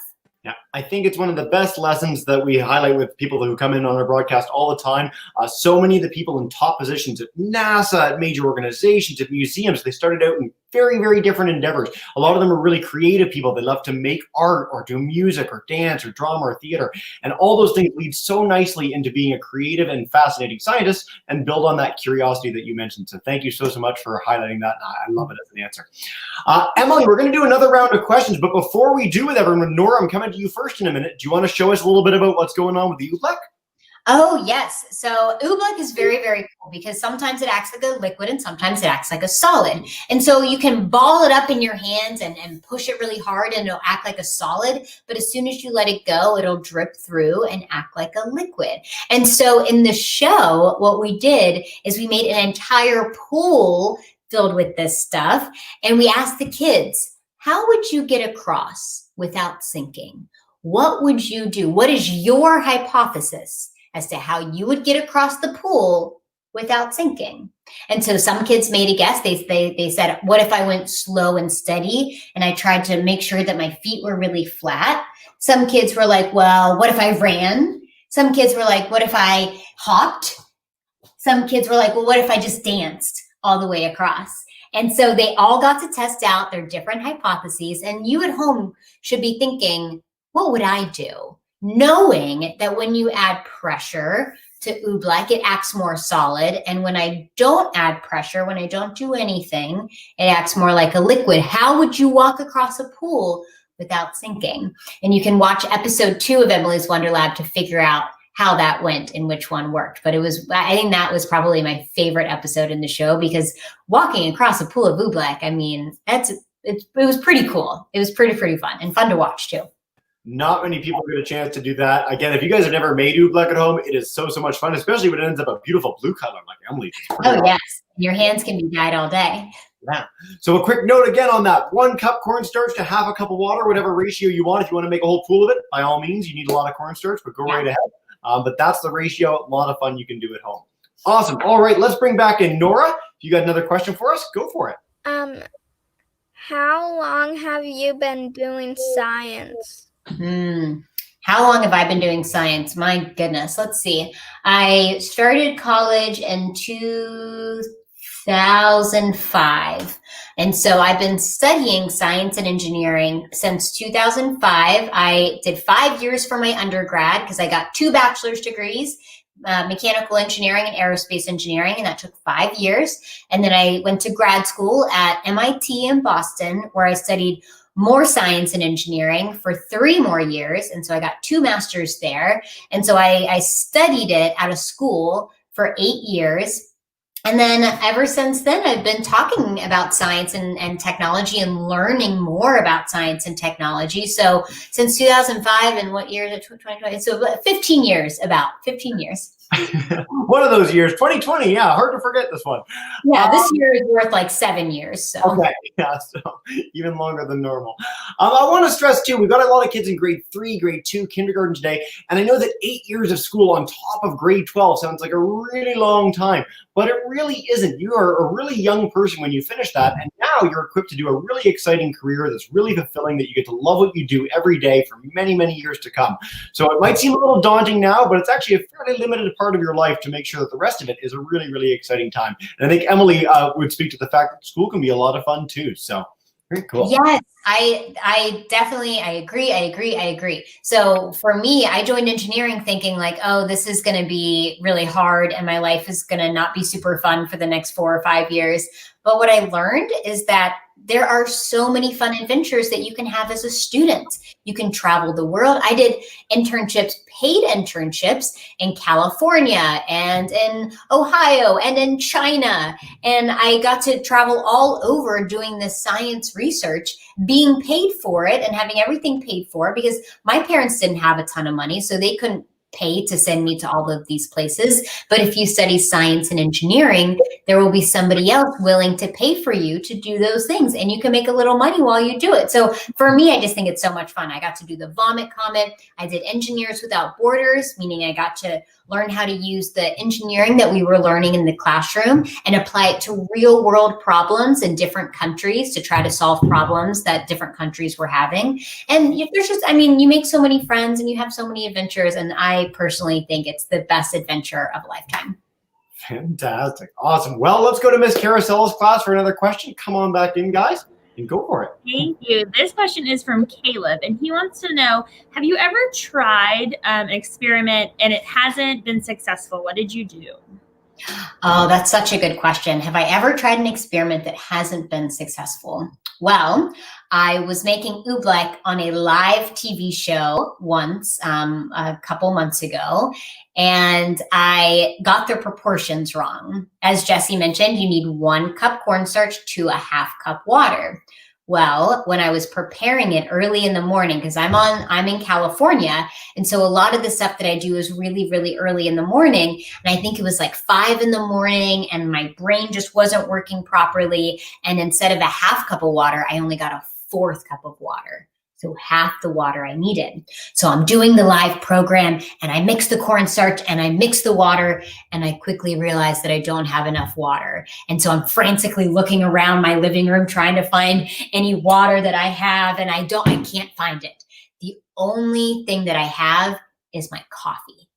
Speaker 1: Yeah, I think it's one of the best lessons that we highlight with people who come in on our broadcast all the time. So many of the people in top positions at NASA, at major organizations, at museums, they started out in very, very different endeavors. A lot of them are really creative people. They love to make art or do music or dance or drama or theater. And all those things lead so nicely into being a creative and fascinating scientist and build on that curiosity that you mentioned. So thank you so much for highlighting that. I love it as an answer. Emily, we're going to do another round of questions. But before we do with everyone, Nora, I'm coming to you first in a minute. Do you want to show us a little bit about what's going on with the oobleck?
Speaker 2: Oh, yes. So oobleck is very, very cool because sometimes it acts like a liquid and sometimes it acts like a solid. And so you can ball it up in your hands and push it really hard and it'll act like a solid. But as soon as you let it go, it'll drip through and act like a liquid. And so in the show, what we did is we made an entire pool filled with this stuff. And we asked the kids, how would you get across without sinking? What would you do? What is your hypothesis as to how you would get across the pool without sinking? And so some kids made a guess. They said, what if I went slow and steady and I tried to make sure that my feet were really flat? Some kids were like, well, what if I ran? Some kids were like, what if I hopped? Some kids were like, well, what if I just danced all the way across? And so they all got to test out their different hypotheses. And you at home should be thinking, what would I do? Knowing that when you add pressure to oobleck, it acts more solid. And when I don't add pressure, when I don't do anything, it acts more like a liquid. How would you walk across a pool without sinking? And you can watch episode 2 of Emily's Wonder Lab to figure out how that went and which one worked. But I think that was probably my favorite episode in the show because walking across a pool of oobleck, I mean, it was pretty cool. It was pretty fun and fun to watch too.
Speaker 1: Not many people get a chance to do that. Again, if you guys have never made oobleck at home, it is so much fun, especially when it ends up a beautiful blue color like Emily.
Speaker 2: Oh, yes. Your hands can be dyed all day.
Speaker 1: Yeah. So a quick note again on that. 1 cup cornstarch to half a cup of water, whatever ratio you want. If you want to make a whole pool of it, by all means, you need a lot of cornstarch, but go right ahead. But that's the ratio. A lot of fun you can do at home. Awesome. All right, let's bring back in Nora. If you got another question for us, go for it.
Speaker 4: How long have you been doing science?
Speaker 2: How long have I been doing science? My goodness. Let's see. I started college in 2005. And so I've been studying science and engineering since 2005. I did 5 years for my undergrad because I got 2 bachelor's degrees, mechanical engineering and aerospace engineering, and that took 5 years. And then I went to grad school at MIT in Boston, where I studied more science and engineering for 3 more years. And so I got 2 masters there. And so I studied it at a school for 8 years. And then ever since then, I've been talking about science and technology and learning more about science and technology. So since 2005, and what year is it? 2020? So 15 years, about 15 years.
Speaker 1: One of those years, 2020. Yeah, hard to forget this one.
Speaker 2: Yeah, this year is worth like 7 years. So.
Speaker 1: Okay, yeah, so even longer than normal. I want to stress too, we've got a lot of kids in grade 3, grade 2, kindergarten today, and I know that 8 years of school on top of grade 12 sounds like a really long time, but it really isn't. You are a really young person when you finish that, and now you're equipped to do a really exciting career that's really fulfilling, that you get to love what you do every day for many, many years to come. So it might seem a little daunting now, but it's actually a fairly limited part of your life to make sure that the rest of it is a really, really exciting time. And I think Emily would speak to the fact that school can be a lot of fun too. So very cool.
Speaker 2: Yes, I definitely, I agree. So for me, I joined engineering thinking like, oh, this is going to be really hard and my life is going to not be super fun for the next 4 or 5 years. But what I learned is that there are so many fun adventures that you can have as a student. You can travel the world. I did internships, paid internships in California and in Ohio and in China. And I got to travel all over doing this science research, being paid for it and having everything paid for, because my parents didn't have a ton of money, so they couldn't pay to send me to all of these places. But if you study science and engineering, there will be somebody else willing to pay for you to do those things, and you can make a little money while you do it. So for me, I just think it's so much fun. I got to do the Vomit Comet. I did Engineers Without Borders, meaning I got to learn how to use the engineering that we were learning in the classroom and apply it to real world problems in different countries to try to solve problems that different countries were having. And there's just, I mean, you make so many friends and you have so many adventures, and I personally think it's the best adventure of a lifetime.
Speaker 1: Fantastic. Awesome. Well, let's go to Miss Carousel's class for another question. Come on back in, guys, and go for it.
Speaker 7: Thank you. This question is from Caleb, and he wants to know, have you ever tried an experiment and it hasn't been successful? What did you do?
Speaker 2: Oh, that's such a good question. Have I ever tried an experiment that hasn't been successful? Well, I was making oobleck on a live TV show once, a couple months ago, and I got the proportions wrong. As Jesse mentioned, you need 1 cup cornstarch to a ½ cup water. Well, when I was preparing it early in the morning, because I'm in California, and so a lot of the stuff that I do is really, really early in the morning, and I think it was like 5 in the morning, and my brain just wasn't working properly, and instead of a ½ cup of water, I only got a 4th cup of water. So half the water I needed. So I'm doing the live program and I mix the cornstarch and I mix the water, and I quickly realized that I don't have enough water. And so I'm frantically looking around my living room trying to find any water that I have, and I can't find it. The only thing that I have is my coffee.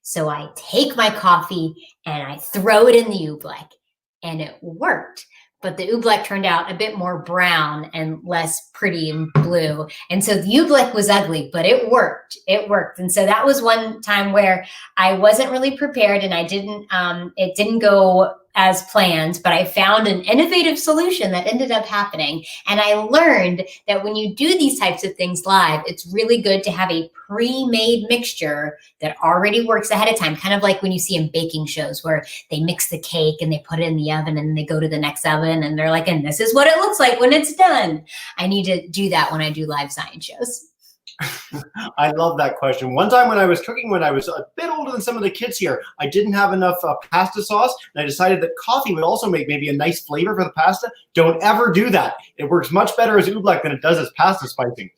Speaker 2: So I take my coffee and I throw it in the oobleck, and it worked. But the oobleck turned out a bit more brown and less pretty and blue. And so the oobleck was ugly, but it worked. It worked. And so that was one time where I wasn't really prepared, and it didn't go as planned, but I found an innovative solution that ended up happening. And I learned that when you do these types of things live, it's really good to have a pre-made mixture that already works ahead of time. Kind of like when you see in baking shows where they mix the cake and they put it in the oven and they go to the next oven and they're like, and this is what it looks like when it's done. I need to do that when I do live science shows.
Speaker 1: I love that question. One time when I was cooking, when I was a bit older than some of the kids here, I didn't have enough pasta sauce, and I decided that coffee would also make maybe a nice flavor for the pasta. Don't ever do that. It works much better as oobleck than it does as pasta spicing.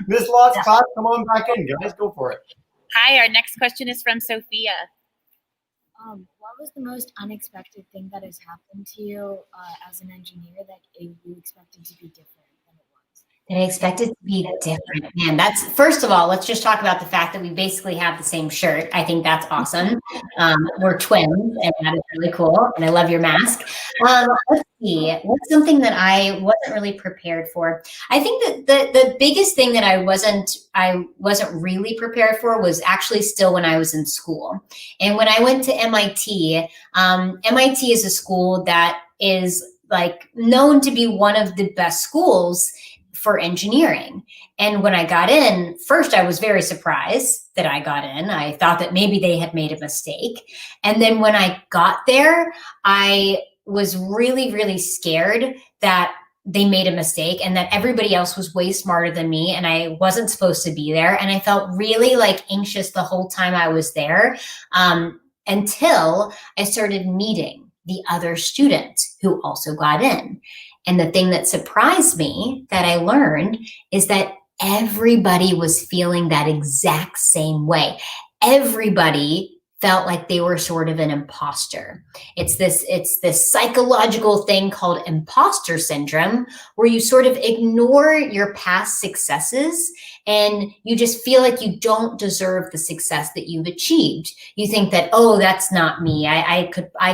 Speaker 1: Miss Lott's class, come on back in, guys. Go for it.
Speaker 8: Hi, our next question is from Sophia.
Speaker 9: What was the most unexpected thing that has happened to you as an engineer that you expected to be different than it was?
Speaker 2: That I expected to be different. Man, that's, first of all, let's just talk about the fact that we basically have the same shirt. I think that's awesome. We're twins, and that is really cool. And I love your mask. Let's see, what's something that I wasn't really prepared for? I think that the biggest thing that I wasn't really prepared for was actually still when I was in school. And when I went to MIT, MIT is a school that is like known to be one of the best schools for engineering. And when I got in, first I was very surprised that I got in. I thought that maybe they had made a mistake. And then when I got there, I was really, really scared that they made a mistake and that everybody else was way smarter than me and I wasn't supposed to be there. And I felt really like anxious the whole time I was there, until I started meeting the other students who also got in. And the thing that surprised me that I learned is that everybody was feeling that exact same way. Everybody felt like they were sort of an imposter. It's this psychological thing called imposter syndrome, where you sort of ignore your past successes and you just feel like you don't deserve the success that you've achieved. You think that, oh, that's not me. I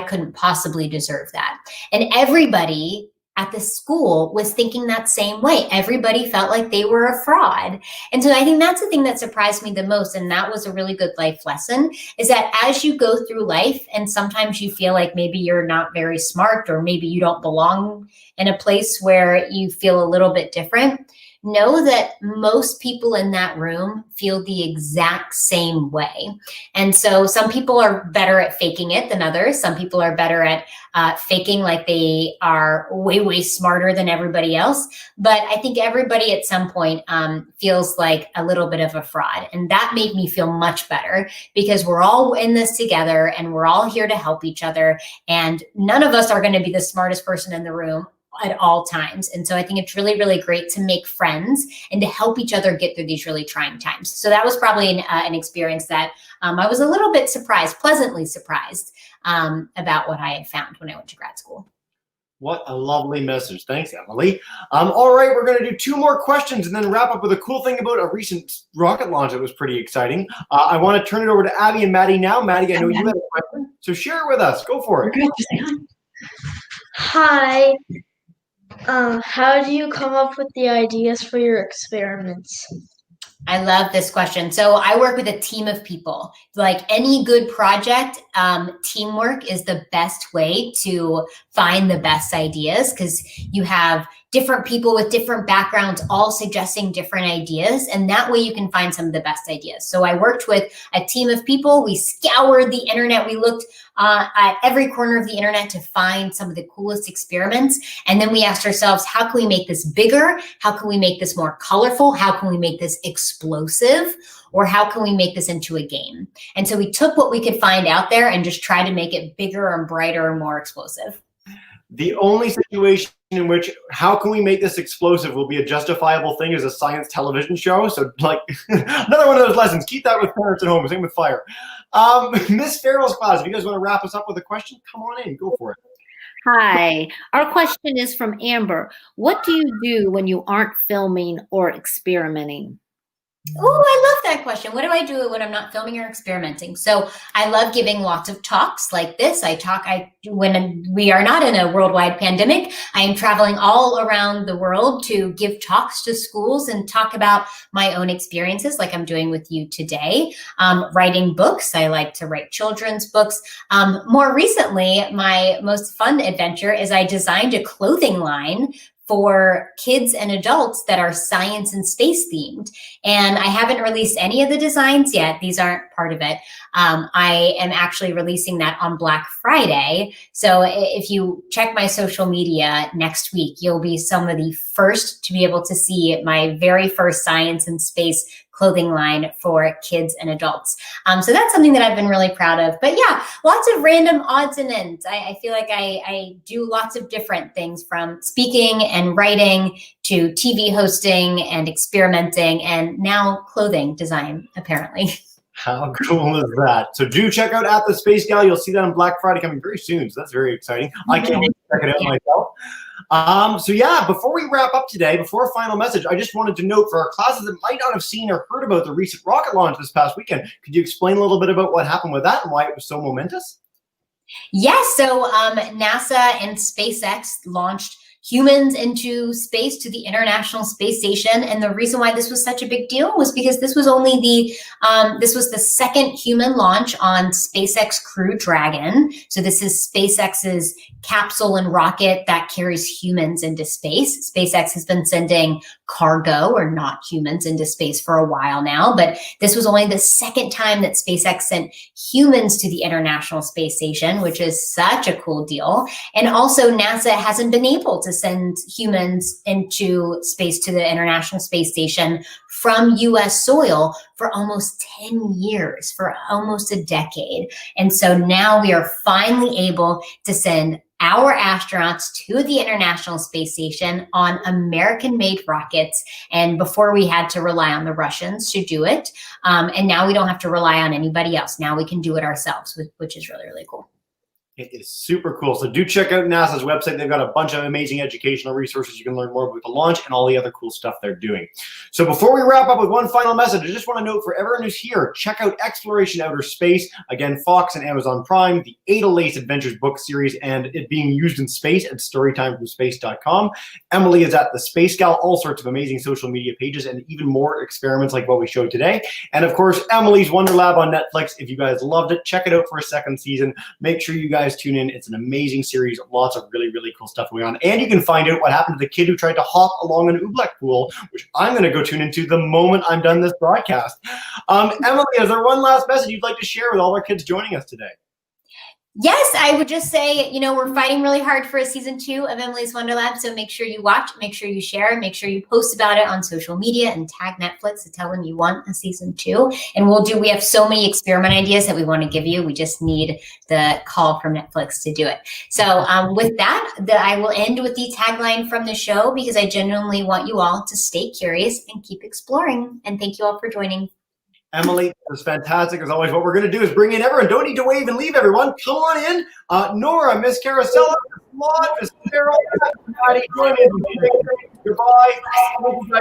Speaker 2: couldn't possibly deserve that. And everybody at the school was thinking that same way. Everybody felt like they were a fraud. And so I think that's the thing that surprised me the most. And that was a really good life lesson, is that as you go through life and sometimes you feel like maybe you're not very smart or maybe you don't belong in a place where you feel a little bit different, know that most people in that room feel the exact same way. And so some people are better at faking it than others. Some people are better at faking like they are way, way smarter than everybody else. But I think everybody at some point feels like a little bit of a fraud. And that made me feel much better, because we're all in this together and we're all here to help each other. And none of us are going to be the smartest person in the room at all times. And so I think it's really, really great to make friends and to help each other get through these really trying times. So that was probably an experience that I was a little bit surprised, pleasantly surprised about what I had found when I went to grad school.
Speaker 1: What a lovely message. Thanks, Emily. All right, we're going to do 2 more questions and then wrap up with a cool thing about a recent rocket launch that was pretty exciting. I want to turn it over to Abby and Maddie now. Maddie, I know you had a question, so share it with us. Go for it.
Speaker 12: Hi. How do you come up with the ideas for your experiments?
Speaker 2: I love this question. So I work with a team of people. Like any good project, teamwork is the best way to find the best ideas, because you have different people with different backgrounds all suggesting different ideas, and that way you can find some of the best ideas. So I worked with a team of people. We scoured the internet. We looked at every corner of the internet to find some of the coolest experiments. And then we asked ourselves, how can we make this bigger? How can we make this more colorful? How can we make this explosive? Or how can we make this into a game? And so we took what we could find out there and just tried to make it bigger and brighter and more explosive.
Speaker 1: The only situation in which how can we make this explosive will be a justifiable thing is a science television show. So like another one of those lessons, keep that with parents at home, same with fire. Miss Farrell's class, if you guys want to wrap us up with a question, come on in, go for it.
Speaker 11: Hi, our question is from Amber. What do you do when you aren't filming or experimenting?
Speaker 2: Oh, I love that question. What do I do when I'm not filming or experimenting? So I love giving lots of talks like this. When we are not in a worldwide pandemic, I am traveling all around the world to give talks to schools and talk about my own experiences like I'm doing with you today. Writing books. I like to write children's books. More recently, my most fun adventure is I designed a clothing line for kids and adults that are science and space themed. And I haven't released any of the designs yet. These aren't part of it. I am actually releasing that on Black Friday. So if you check my social media next week, you'll be some of the first to be able to see my very first science and space clothing line for kids and adults. So that's something that I've been really proud of. But yeah, lots of random odds and ends. I feel like I do lots of different things, from speaking and writing to TV hosting and experimenting, and now clothing design, apparently.
Speaker 1: How cool is that? So do check out At the Space Gal. You'll see that on Black Friday coming very soon. So that's very exciting. I can't wait to check it out myself. So yeah, before we wrap up today, before a final message, I just wanted to note for our classes that might not have seen or heard about the recent rocket launch this past weekend, could you explain a little bit about what happened with that and why it was so momentous?
Speaker 2: Yes, so NASA and SpaceX launched humans into space to the International Space Station. And the reason why this was such a big deal was because this was only this was the second human launch on SpaceX Crew Dragon. So this is SpaceX's capsule and rocket that carries humans into space. SpaceX has been sending cargo, or not humans, into space for a while now, but this was only the second time that SpaceX sent humans to the International Space Station, which is such a cool deal. And also NASA hasn't been able to to send humans into space to the International Space Station from US soil for almost 10 years, for almost a decade. And so now we are finally able to send our astronauts to the International Space Station on American-made rockets. And before we had to rely on the Russians to do it. And now we don't have to rely on anybody else. Now we can do it ourselves, which is really, really cool.
Speaker 1: It is super cool. So do check out NASA's website. They've got a bunch of amazing educational resources. You can learn more about the launch and all the other cool stuff they're doing. So before we wrap up with one final message, I just want to note for everyone who's here, check out Xploration Outer Space. Again, Fox and Amazon Prime, the Ada Adventures book series, and it being used in space at storytimefromspace.com. Emily is at the Space Gal, all sorts of amazing social media pages and even more experiments like what we showed today. And of course, Emily's Wonder Lab on Netflix. If you guys loved it, check it out for a second season. Make sure you guys tune in. It's an amazing series. Lots of really, really cool stuff going on. And you can find out what happened to the kid who tried to hop along an oobleck pool, which I'm going to go tune into the moment I'm done this broadcast. Emily, is there one last message you'd like to share with all our kids joining us today?
Speaker 2: Yes, I would just say, you know, we're fighting really hard for a season 2 of Emily's Wonder Lab. So make sure you watch, make sure you share, make sure you post about it on social media and tag Netflix to tell them you want a season 2. And we have so many experiment ideas that we want to give you. We just need the call from Netflix to do it. So with that, I will end with the tagline from the show, because I genuinely want you all to stay curious and keep exploring. And thank you all for joining.
Speaker 1: Emily, it was fantastic as always. What we're going to do is bring in everyone. Don't need to wave and leave, everyone. Come on in. Nora, Miss Carosella, Miss Maud, Miss Carol, Patty, goodbye.